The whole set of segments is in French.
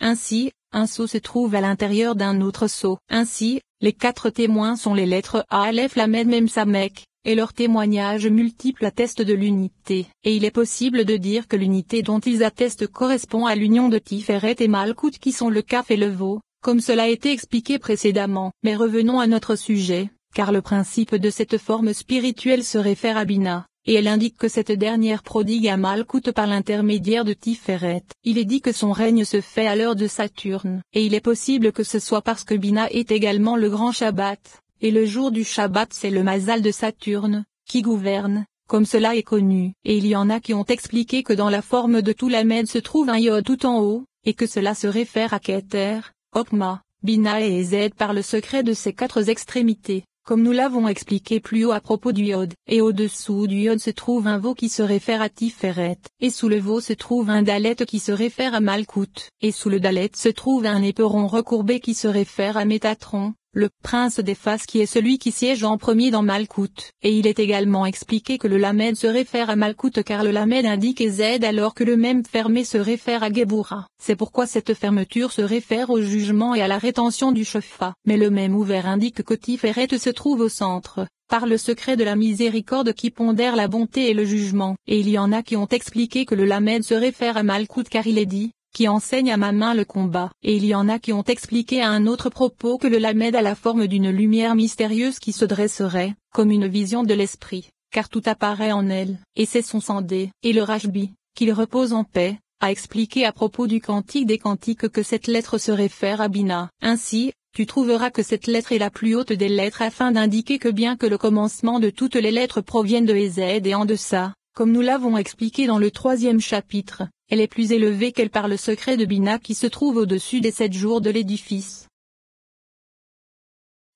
Ainsi, un sceau se trouve à l'intérieur d'un autre sceau. Ainsi, les 4 témoins sont les lettres Aleph Lamed Mem Samek, et leurs témoignages multiples attestent de l'unité. Et il est possible de dire que l'unité dont ils attestent correspond à l'union de Tiferet et Malkout qui sont le Kaf et le Vav, comme cela a été expliqué précédemment. Mais revenons à notre sujet, car le principe de cette forme spirituelle se réfère à Bina, et elle indique que cette dernière prodigue à Malkout par l'intermédiaire de Tiferet. Il est dit que son règne se fait à l'heure de Saturne, et il est possible que ce soit parce que Bina est également le grand Shabbat, et le jour du Shabbat c'est le Mazal de Saturne, qui gouverne, comme cela est connu. Et il y en a qui ont expliqué que dans la forme de tout Lamed se trouve un Yod tout en haut, et que cela se réfère à Keter, Okma, Bina et Ezed par le secret de ces 4 extrémités. Comme nous l'avons expliqué plus haut à propos du Yod, et au-dessous du Yod se trouve un Vav qui se réfère à Tiferet, et sous le Vav se trouve un Dalet qui se réfère à Malkout, et sous le Dalet se trouve un éperon recourbé qui se réfère à Métatron, le prince des faces qui est celui qui siège en premier dans Malkout. Et il est également expliqué que le Lamed se réfère à Malkout car le Lamed indique Ezed alors que le même fermé se réfère à Géboura. C'est pourquoi cette fermeture se réfère au jugement et à la rétention du Shoffa. Mais le même ouvert indique que Tiferet se trouve au centre, par le secret de la miséricorde qui pondère la bonté et le jugement. Et il y en a qui ont expliqué que le Lamed se réfère à Malkout car il est dit, qui enseigne à ma main le combat. Et il y en a qui ont expliqué à un autre propos que le Lamed a la forme d'une lumière mystérieuse qui se dresserait, comme une vision de l'esprit, car tout apparaît en elle, et c'est son Sandé. Et le Rashbi, qu'il repose en paix, a expliqué à propos du Cantique des Cantiques que cette lettre se réfère à Bina. Ainsi, tu trouveras que cette lettre est la plus haute des lettres afin d'indiquer que bien que le commencement de toutes les lettres provienne de Ezed et en deçà, comme nous l'avons expliqué dans le 3e chapitre, elle est plus élevée qu'elle par le secret de Bina qui se trouve au-dessus des 7 jours de l'édifice.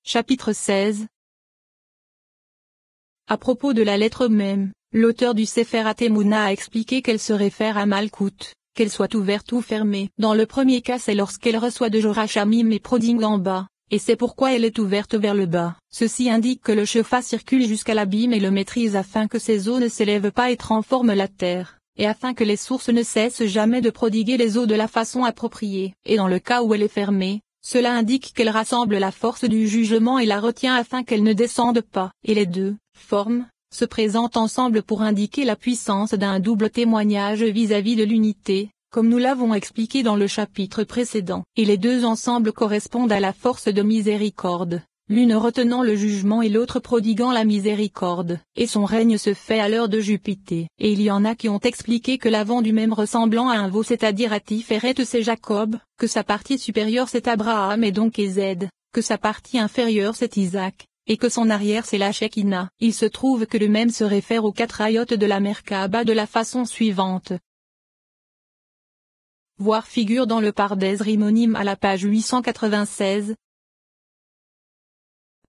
Chapitre 16. À propos de la lettre même, l'auteur du Sefer Atemuna a expliqué qu'elle se réfère à Malkout, qu'elle soit ouverte ou fermée. Dans le premier cas c'est lorsqu'elle reçoit de Jorachamim et prodigue en bas, et c'est pourquoi elle est ouverte vers le bas. Ceci indique que le Shofar circule jusqu'à l'abîme et le maîtrise afin que ses eaux ne s'élèvent pas et transforment la terre, et afin que les sources ne cessent jamais de prodiguer les eaux de la façon appropriée. Et dans le cas où elle est fermée, cela indique qu'elle rassemble la force du jugement et la retient afin qu'elle ne descende pas. Et les 2 formes se présentent ensemble pour indiquer la puissance d'un double témoignage vis-à-vis de l'unité, comme nous l'avons expliqué dans le chapitre précédent. Et les 2 ensemble correspondent à la force de miséricorde, l'une retenant le jugement et l'autre prodiguant la miséricorde, et son règne se fait à l'heure de Jupiter. Et il y en a qui ont expliqué que l'avant du même ressemblant à un veau c'est-à-dire à Tiferet c'est Jacob, que sa partie supérieure c'est Abraham et donc Ezed, que sa partie inférieure c'est Isaac, et que son arrière c'est la Shekinah. Il se trouve que le même se réfère aux 4 ayot de la Merkaba de la façon suivante. Voir figure dans le Pardes Rimonim à la page 896.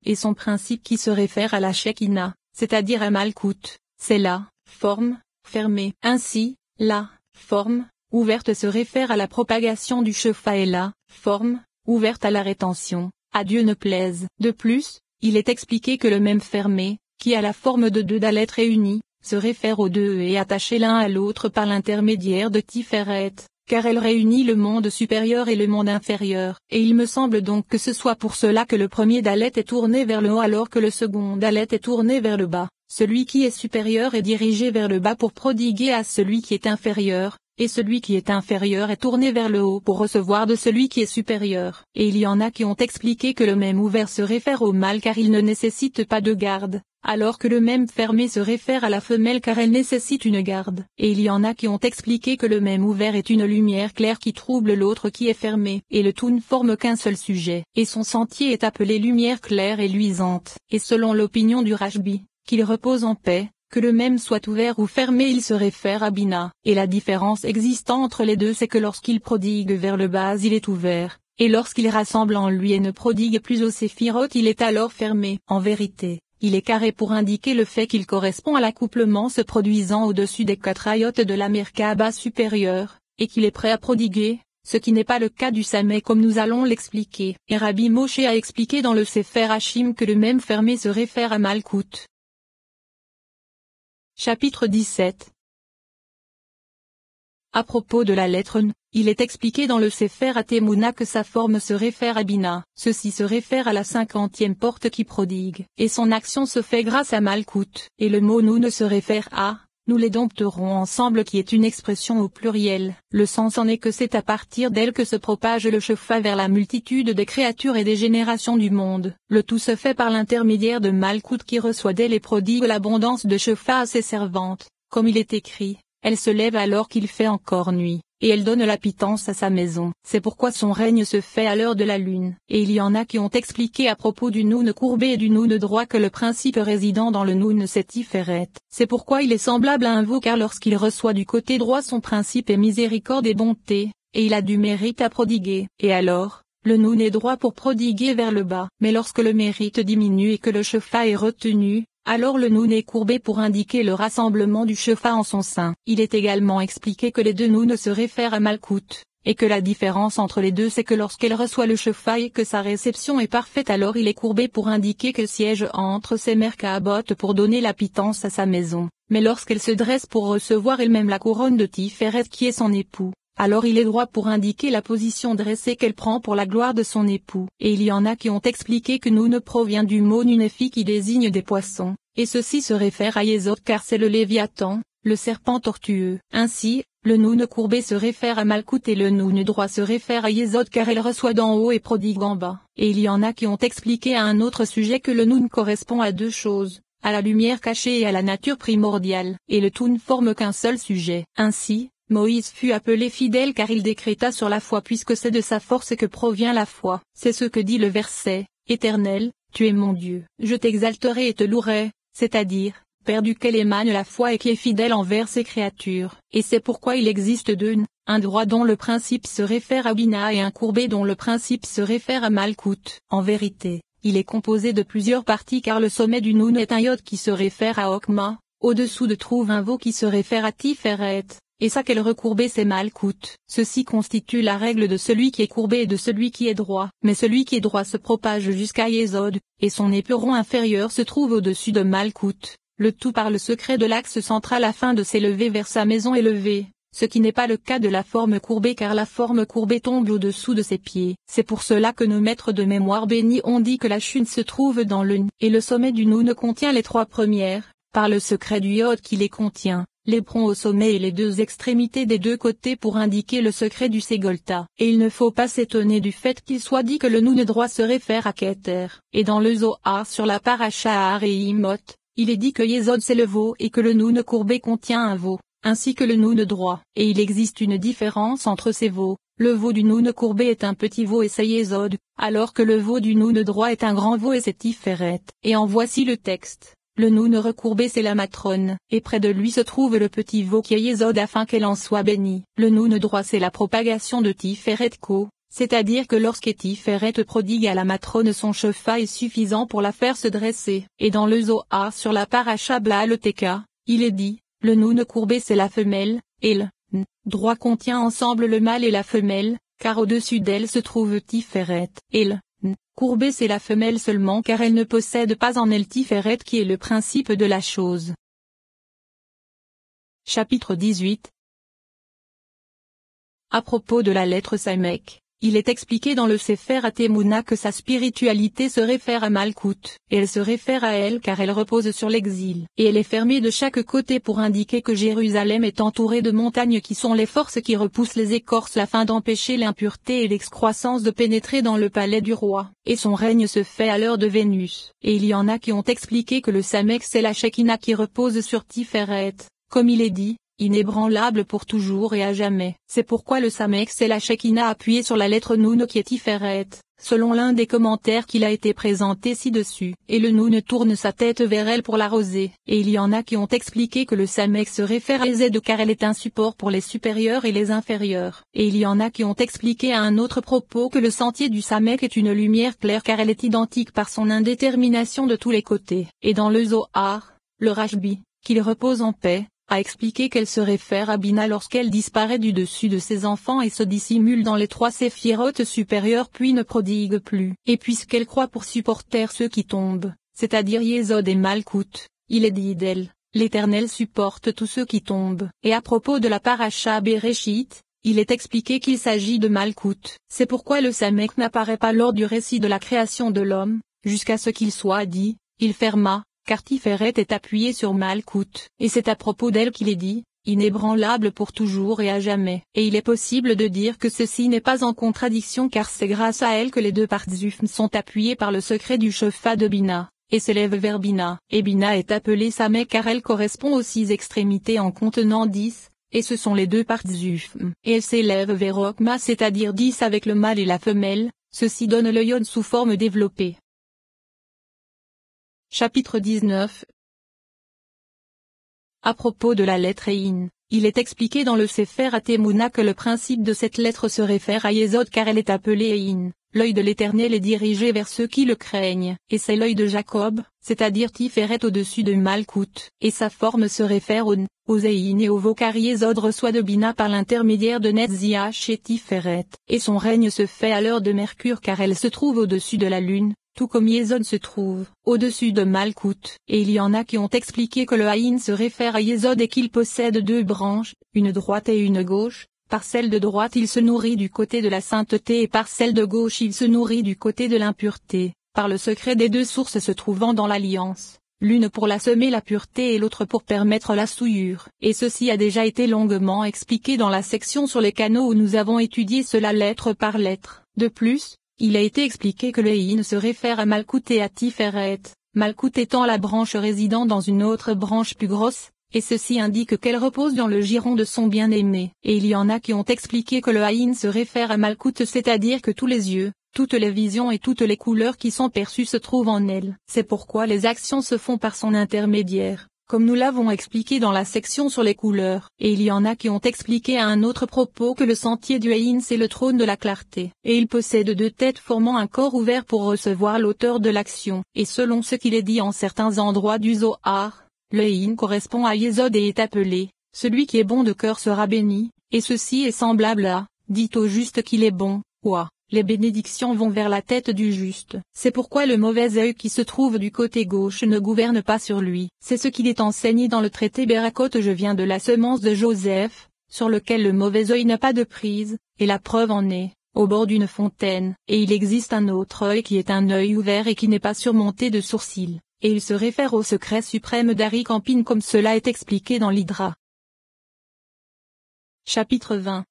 Et son principe qui se réfère à la Shekinah, c'est-à-dire à Malkout, c'est la forme fermée. Ainsi, la forme ouverte se réfère à la propagation du Shofar et la forme ouverte à la rétention, à Dieu ne plaise. De plus, il est expliqué que le même fermé, qui a la forme de 2 Dalet réunis, se réfère aux 2 et attachés l'un à l'autre par l'intermédiaire de Tiferet, car elle réunit le monde supérieur et le monde inférieur. Et il me semble donc que ce soit pour cela que le premier Dalet est tourné vers le haut alors que le second Dalet est tourné vers le bas. Celui qui est supérieur est dirigé vers le bas pour prodiguer à celui qui est inférieur, et celui qui est inférieur est tourné vers le haut pour recevoir de celui qui est supérieur. Et il y en a qui ont expliqué que le même ouvert se réfère au mâle car il ne nécessite pas de garde, alors que le même fermé se réfère à la femelle car elle nécessite une garde. Et il y en a qui ont expliqué que le même ouvert est une lumière claire qui trouble l'autre qui est fermé. Et le tout ne forme qu'un seul sujet. Et son sentier est appelé lumière claire et luisante. Et selon l'opinion du Rashbi, qu'il repose en paix, que le même soit ouvert ou fermé il se réfère à Bina. Et la différence existant entre les 2 c'est que lorsqu'il prodigue vers le bas il est ouvert, et lorsqu'il rassemble en lui et ne prodigue plus aux séphirotes il est alors fermé. En vérité, il est carré pour indiquer le fait qu'il correspond à l'accouplement se produisant au-dessus des 4 ayot de la Merkaba supérieure, et qu'il est prêt à prodiguer, ce qui n'est pas le cas du Samet comme nous allons l'expliquer. Et Rabbi Moshe a expliqué dans le Sefer Hashim que le même fermé se réfère à Malkout. Chapitre 17. À propos de la lettre N, Il est expliqué dans le Sefer Atemuna que sa forme se réfère à Bina, ceci se réfère à la 50e porte qui prodigue, et son action se fait grâce à Malkout, et le mot nous ne se réfère à, nous les dompterons ensemble qui est une expression au pluriel. Le sens en est que c'est à partir d'elle que se propage le Shefa vers la multitude des créatures et des générations du monde. Le tout se fait par l'intermédiaire de Malkout qui reçoit d'elle et prodigue l'abondance de Shefa à ses servantes. Comme il est écrit, elle se lève alors qu'il fait encore nuit, et elle donne la pitance à sa maison. C'est pourquoi son règne se fait à l'heure de la lune. Et il y en a qui ont expliqué à propos du Noun courbé et du Noun droit que le principe résidant dans le Noun c'est Tiferet. C'est pourquoi il est semblable à un veau car lorsqu'il reçoit du côté droit son principe est miséricorde et bonté, et il a du mérite à prodiguer. Et alors, le Noun est droit pour prodiguer vers le bas. Mais lorsque le mérite diminue et que le Shefa est retenu, alors le Noun est courbé pour indiquer le rassemblement du Shefa en son sein. Il est également expliqué que les deux Noun se réfèrent à Malkout, et que la différence entre les deux c'est que lorsqu'elle reçoit le Shefa et que sa réception est parfaite alors il est courbé pour indiquer qu'elle siège entre ses Merkabot pour donner la pitance à sa maison. Mais lorsqu'elle se dresse pour recevoir elle-même la couronne de Tiferet qui est son époux, alors il est droit pour indiquer la position dressée qu'elle prend pour la gloire de son époux. Et il y en a qui ont expliqué que Noun provient du mot Nunefi qui désigne des poissons, et ceci se réfère à Yésod car c'est le Léviathan, le serpent tortueux. Ainsi, le Noun courbé se réfère à Malkout et le Noun droit se réfère à Yésod car elle reçoit d'en haut et prodigue en bas. Et il y en a qui ont expliqué à un autre sujet que le Noun correspond à deux choses, à la lumière cachée et à la nature primordiale, et le tout ne forme qu'un seul sujet. Ainsi, Moïse fut appelé fidèle car il décréta sur la foi puisque c'est de sa force que provient la foi. C'est ce que dit le verset, Éternel, tu es mon Dieu. Je t'exalterai et te louerai, c'est-à-dire, Père duquel émane la foi et qui est fidèle envers ses créatures. Et c'est pourquoi il existe deux N, un droit dont le principe se réfère à Bina et un courbé dont le principe se réfère à Malkout. En vérité, il est composé de plusieurs parties car le sommet du Noun est un yod qui se réfère à Okma, au-dessous de trouve un veau qui se réfère à Tiferet. Et ça qu'elle recourbée c'est Malkout. Ceci constitue la règle de celui qui est courbé et de celui qui est droit. Mais celui qui est droit se propage jusqu'à Yésod, et son éperon inférieur se trouve au-dessus de Malkout. Le tout par le secret de l'axe central afin de s'élever vers sa maison élevée, ce qui n'est pas le cas de la forme courbée car la forme courbée tombe au-dessous de ses pieds. C'est pour cela que nos maîtres de mémoire bénis ont dit que la chute se trouve dans le N, et le sommet du Noun contient les trois premières, par le secret du Yod qui les contient. L'éperon au sommet et les deux extrémités des deux côtés pour indiquer le secret du Ségolta. Et il ne faut pas s'étonner du fait qu'il soit dit que le Noun droit se réfère à Keter. Et dans le Zohar sur la paracha Areimot, il est dit que Yésod c'est le veau et que le Noun courbé contient un veau, ainsi que le Noun droit. Et il existe une différence entre ces veaux. Le veau du Noun courbé est un petit veau et c'est Yésod, alors que le veau du Noun droit est un grand veau et c'est Tiferet. Et en voici le texte. Le Noun recourbé c'est la matrone, et près de lui se trouve le petit veau qui est Yésod afin qu'elle en soit bénie. Le Noun droit c'est la propagation de Tiferet Ko, c'est-à-dire que lorsque Tiferet prodigue à la matrone son Shefa est suffisant pour la faire se dresser. Et dans le Zohar sur la paracha Baal Teka, il est dit, le Noun courbé c'est la femelle, et le N droit contient ensemble le mâle et la femelle, car au-dessus d'elle se trouve Tiferet, et le N courbé c'est la femelle seulement car elle ne possède pas en elle Tiferet qui est le principe de la chose. Chapitre 18. À propos de la lettre Samek, il est expliqué dans le Sefer Atemuna que sa spiritualité se réfère à Malkout, et elle se réfère à elle car elle repose sur l'exil, et elle est fermée de chaque côté pour indiquer que Jérusalem est entourée de montagnes qui sont les forces qui repoussent les écorces afin d'empêcher l'impureté et l'excroissance de pénétrer dans le palais du roi, et son règne se fait à l'heure de Vénus. Et il y en a qui ont expliqué que le Samek c'est la Shekinah qui repose sur Tiferet, comme il est dit, inébranlable pour toujours et à jamais. C'est pourquoi le Samek c'est la Shekinah appuyée sur la lettre Noun qui est Tiferet, selon l'un des commentaires qu'il a été présenté ci-dessus. Et le Noun tourne sa tête vers elle pour l'arroser. Et il y en a qui ont expliqué que le Samek se réfère à Zed car elle est un support pour les supérieurs et les inférieurs. Et il y en a qui ont expliqué à un autre propos que le sentier du Samek est une lumière claire car elle est identique par son indétermination de tous les côtés. Et dans le Zohar, le Rashbi, qu'il repose en paix, a expliqué qu'elle se réfère à Bina lorsqu'elle disparaît du dessus de ses enfants et se dissimule dans les trois séphirotes supérieures puis ne prodigue plus. Et puisqu'elle croit pour supporter ceux qui tombent, c'est-à-dire Yésod et Malkout, il est dit d'elle, l'Éternel supporte tous ceux qui tombent. Et à propos de la paracha Bereshit, il est expliqué qu'il s'agit de Malkout. C'est pourquoi le Samek n'apparaît pas lors du récit de la création de l'homme, jusqu'à ce qu'il soit dit, il ferma, car Tiferet est appuyé sur Malkout. Et c'est à propos d'elle qu'il est dit, inébranlable pour toujours et à jamais. Et il est possible de dire que ceci n'est pas en contradiction car c'est grâce à elle que les deux Partzufs sont appuyés par le secret du Shefa de Bina, et s'élèvent vers Bina. Et Bina est appelée Samek car elle correspond aux 6 extrémités en contenant 10, et ce sont les deux Partzufs. Et elle s'élève vers Okma c'est-à-dire 10 avec le mâle et la femelle, ceci donne le Yod sous forme développée. Chapitre 19. À propos de la lettre Ein, il est expliqué dans le Sefer Atemuna que le principe de cette lettre se réfère à Yesod car elle est appelée Ein. L'œil de l'Éternel est dirigé vers ceux qui le craignent, et c'est l'œil de Jacob, c'est-à-dire Tiferet au-dessus de Malkout, et sa forme se réfère aux Ein et au Vokar Yesod reçoit de Bina par l'intermédiaire de Netziach et Tiferet, et son règne se fait à l'heure de Mercure car elle se trouve au-dessus de la lune, tout comme Yesod se trouve au-dessus de Malkout. Et il y en a qui ont expliqué que le Haïn se réfère à Yesod et qu'il possède 2 branches, une droite et une gauche. Par celle de droite il se nourrit du côté de la sainteté et par celle de gauche il se nourrit du côté de l'impureté, par le secret des 2 sources se trouvant dans l'alliance, l'une pour la semer la pureté et l'autre pour permettre la souillure. Et ceci a déjà été longuement expliqué dans la section sur les canaux où nous avons étudié cela lettre par lettre. De plus, il a été expliqué que le Ein se réfère à Malkout et à Tiferet, Malkout étant la branche résidant dans une autre branche plus grosse, et ceci indique qu'elle repose dans le giron de son bien-aimé. Et il y en a qui ont expliqué que le Haïn se réfère à Malkout c'est-à-dire que tous les yeux, toutes les visions et toutes les couleurs qui sont perçues se trouvent en elle. C'est pourquoi les actions se font par son intermédiaire, comme nous l'avons expliqué dans la section sur les couleurs. Et il y en a qui ont expliqué à un autre propos que le sentier du Haïn c'est le trône de la clarté, et il possède 2 têtes formant un corps ouvert pour recevoir l'auteur de l'action. Et selon ce qu'il est dit en certains endroits du Zohar, le Haïn correspond à Yesod et est appelé, celui qui est bon de cœur sera béni, et ceci est semblable à, dit au juste qu'il est bon, ouah, les bénédictions vont vers la tête du juste. C'est pourquoi le mauvais œil qui se trouve du côté gauche ne gouverne pas sur lui. C'est ce qu'il est enseigné dans le traité Berakot je viens de la semence de Joseph, sur lequel le mauvais œil n'a pas de prise, et la preuve en est, au bord d'une fontaine, et il existe un autre œil qui est un œil ouvert et qui n'est pas surmonté de sourcils. Et il se réfère au secret suprême d'Ari Campine comme cela est expliqué dans l'Hydra. Chapitre 20.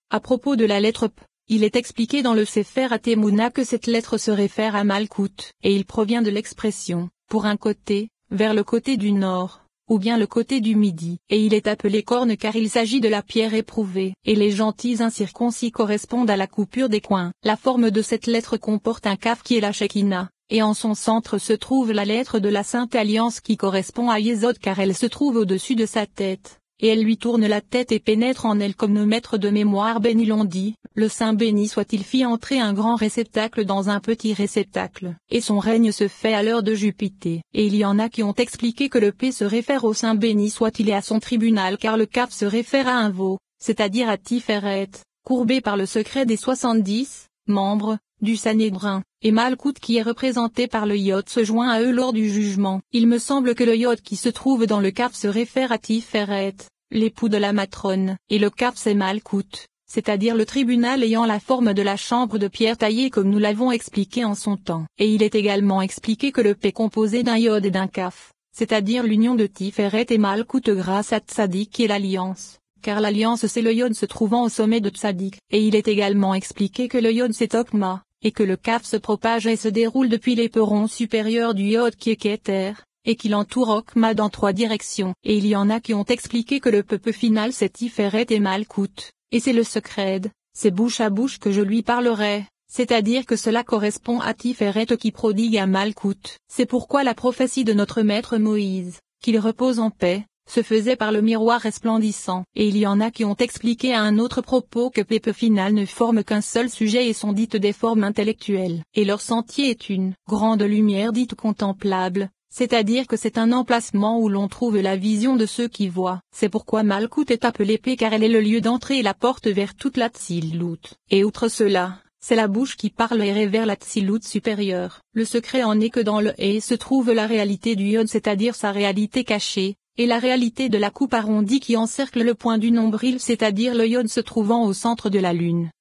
À propos de la lettre P, il est expliqué dans le Sefer Atemuna que cette lettre se réfère à Malkout, et il provient de l'expression, pour un côté, vers le côté du nord, ou bien le côté du midi. Et il est appelé corne car il s'agit de la pierre éprouvée, et les gentils incirconcis correspondent à la coupure des coins. La forme de cette lettre comporte un kaf qui est la Shekinah. Et en son centre se trouve la lettre de la Sainte Alliance qui correspond à Yesod car elle se trouve au-dessus de sa tête, et elle lui tourne la tête et pénètre en elle comme nos maîtres de mémoire bénis l'ont dit, le Saint béni soit-il fit entrer un grand réceptacle dans un petit réceptacle, et son règne se fait à l'heure de Jupiter. Et il y en a qui ont expliqué que le P se réfère au Saint béni soit-il et à son tribunal car le Kaf se réfère à un veau, c'est-à-dire à Tiferet, courbé par le secret des 70 membres du Sanhédrin, et Malkout qui est représenté par le Yod se joint à eux lors du jugement. Il me semble que le Yod qui se trouve dans le Kaf se réfère à Tiferet, l'époux de la matrone, et le Kaf c'est Malkout, c'est-à-dire le tribunal ayant la forme de la chambre de pierre taillée comme nous l'avons expliqué en son temps. Et il est également expliqué que le P est composé d'un Yod et d'un Kaf, c'est-à-dire l'union de Tiferet et Malkout grâce à Tzadik et l'alliance. Car l'alliance c'est le Yod se trouvant au sommet de Tzadik. Et il est également expliqué que le Yod c'est Okma, et que le Kaf se propage et se déroule depuis l'éperon supérieur du Yod qui est Keter, et qu'il entoure Okma dans 3 directions. Et il y en a qui ont expliqué que le peuple final c'est Tiferet et Malkout, et c'est le secret, c'est bouche à bouche que je lui parlerai, c'est-à-dire que cela correspond à Tiferet qui prodigue à Malkout. C'est pourquoi la prophétie de notre maître Moïse, qu'il repose en paix, se faisait par le miroir resplendissant. Et il y en a qui ont expliqué à un autre propos que Pepe final ne forme qu'un seul sujet et sont dites des formes intellectuelles. Et leur sentier est une grande lumière dite contemplable, c'est-à-dire que c'est un emplacement où l'on trouve la vision de ceux qui voient. C'est pourquoi Malkout est appelée P car elle est le lieu d'entrée et la porte vers toute la Tsilout. Et outre cela, c'est la bouche qui parle et révère la Tsilout supérieure. Le secret en est que dans le Et se trouve la réalité du Yod c'est-à-dire sa réalité cachée. et la réalité de la coupe arrondie qui encercle le point du nombril, c'est-à-dire l'œillone se trouvant au centre de la Lune.